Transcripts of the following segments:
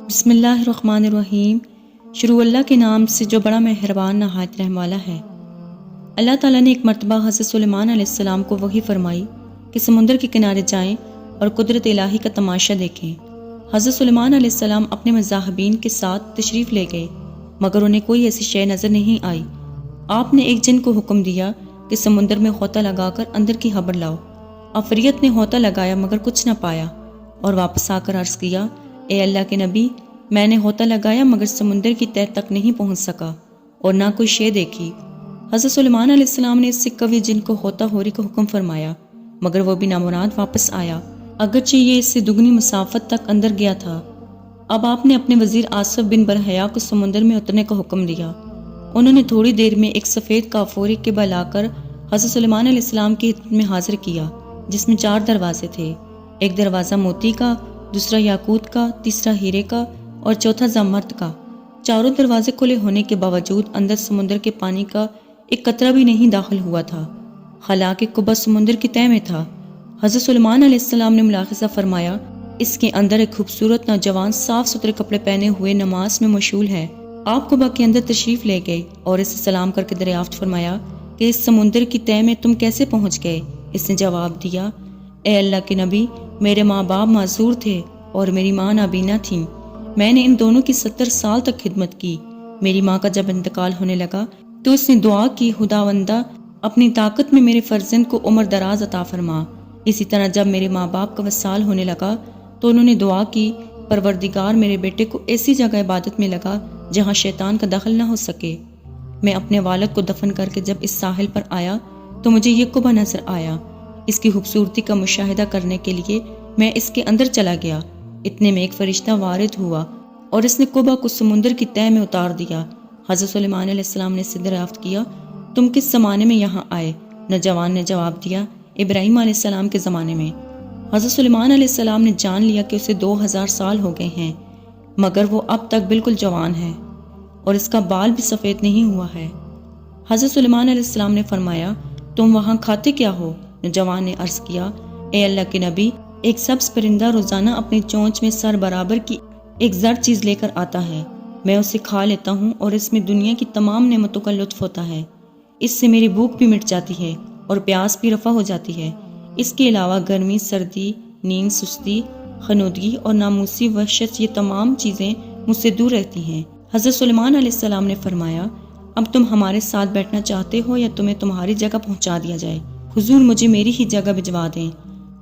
بسم اللہ الرحمن الرحیم۔ شروع اللہ کے نام سے جو بڑا مہربان نہایت رحم والا ہے۔ اللہ تعالیٰ نے ایک مرتبہ حضرت سلیمان علیہ السلام کو وحی فرمائی کہ سمندر کے کنارے جائیں اور قدرت الہی کا تماشا دیکھیں۔ حضرت سلیمان علیہ السلام اپنے مزاحبین کے ساتھ تشریف لے گئے، مگر انہیں کوئی ایسی شے نظر نہیں آئی۔ آپ نے ایک جن کو حکم دیا کہ سمندر میں غوطہ لگا کر اندر کی خبر لاؤ۔ عفریت نے غوطہ لگایا مگر کچھ نہ پایا اور واپس آ کر عرض کیا، اے اللہ کے نبی، میں نے غوطہ لگایا مگر سمندر کی تہہ تک نہیں پہنچ سکا اور نہ کوئی شے دیکھی۔ حضرت سلیمان علیہ السلام نے اس سے قوی جن کو غوطہ خوری کا حکم فرمایا، مگر وہ بھی نامراد واپس آیا، اگرچہ یہ اس سے دگنی مسافت تک اندر گیا تھا۔ اب آپ نے اپنے وزیر آصف بن برحیا کو سمندر میں اترنے کا حکم دیا۔ انہوں نے تھوڑی دیر میں ایک سفید کافوری کے بلا کر حضرت سلیمان علیہ السلام کی خدمت میں حاضر کیا، جس میں 4 دروازے تھے، ایک دروازہ موتی کا، دوسرا یاقوت کا، تیسرا ہیرے کا اور چوتھا زمرد کا۔ چاروں دروازے کھلے ہونے کے باوجود اندر سمندر کے پانی کا ایک قطرہ بھی نہیں داخل ہوا تھا، حالانکہ قبہ سمندر کی تہہ میں تھا۔ حضرت سلیمان علیہ السلام نے ملاحظہ فرمایا، اس کے اندر ایک خوبصورت نوجوان صاف ستھرے کپڑے پہنے ہوئے نماز میں مشغول ہے۔ آپ قبہ کے اندر تشریف لے گئے اور اسے سلام کر کے دریافت فرمایا کہ اس سمندر کی تہہ میں تم کیسے پہنچ گئے؟ اس نے جواب دیا، اے اللہ کے نبی، میرے ماں باپ معذور تھے اور میری ماں نابینا تھیں۔ میں نے ان دونوں کی 70 سال تک خدمت کی۔ میری ماں کا جب انتقال ہونے لگا تو اس نے دعا کی، خداوندہ اپنی طاقت میں میرے فرزند کو عمر دراز عطا فرما۔ اسی طرح جب میرے ماں باپ کا وصال ہونے لگا تو انہوں نے دعا کی، پروردگار میرے بیٹے کو ایسی جگہ عبادت میں لگا جہاں شیطان کا دخل نہ ہو سکے۔ میں اپنے والد کو دفن کر کے جب اس ساحل پر آیا تو مجھے یہ قبہ نظر آیا۔ اس کی خوبصورتی کا مشاہدہ کرنے کے لیے میں اس کے اندر چلا گیا۔ اتنے میں ایک فرشتہ وارد ہوا اور اس نے قبہ کو سمندر کی تہہ میں اتار دیا۔ حضرت سلیمان علیہ السلام نے اس سے دریافت کیا، تم کس زمانے میں یہاں آئے؟ نوجوان نے جواب دیا، ابراہیم علیہ السلام کے زمانے میں۔ حضرت سلیمان علیہ السلام نے جان لیا کہ اسے 2000 سال ہو گئے ہیں، مگر وہ اب تک بالکل جوان ہے اور اس کا بال بھی سفید نہیں ہوا ہے۔ حضرت سلیمان علیہ السلام نے فرمایا، تم وہاں کھاتے کیا ہو؟ نوجوان نے عرض کیا، اے اللہ کے نبی، ایک سبز پرندہ روزانہ اپنی چونچ میں سر برابر کی ایک زرد چیز لے کر آتا ہے، میں اسے کھا لیتا ہوں اور اس میں دنیا کی تمام نعمتوں کا لطف ہوتا ہے۔ اس سے میری بھوک بھی مٹ جاتی ہے اور پیاس بھی رفع ہو جاتی ہے۔ اس کے علاوہ گرمی، سردی، نیند، سستی، خنودگی اور ناموسی وحشت، یہ تمام چیزیں مجھ سے دور رہتی ہیں۔ حضرت سلیمان علیہ السلام نے فرمایا، اب تم ہمارے ساتھ بیٹھنا چاہتے ہو یا تمہیں تمہاری جگہ پہنچا دیا جائے؟ حضور مجھے میری ہی جگہ بھجوا دیں۔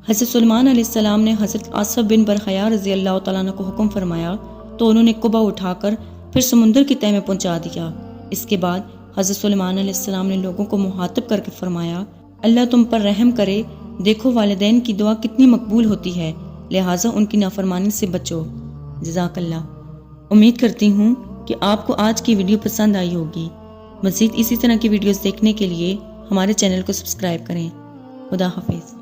حضرت سلیمان علیہ السلام نے حضرت آصف بن برحیا رضی اللہ تعالیٰ عنہ کو حکم فرمایا تو انہوں نے قبہ اٹھا کر پھر سمندر کی تہہ میں پہنچا دیا۔ اس کے بعد حضرت سلیمان علیہ السلام نے لوگوں کو مخاطب کر کے فرمایا، اللہ تم پر رحم کرے، دیکھو والدین کی دعا کتنی مقبول ہوتی ہے، لہٰذا ان کی نافرمانی سے بچو۔ جزاک اللہ۔ امید کرتی ہوں کہ آپ کو آج کی ویڈیو پسند آئی ہوگی۔ مزید اسی طرح کی ویڈیوز دیکھنے کے لیے ہمارے چینل کو سبسکرائب کریں۔ خدا حافظ۔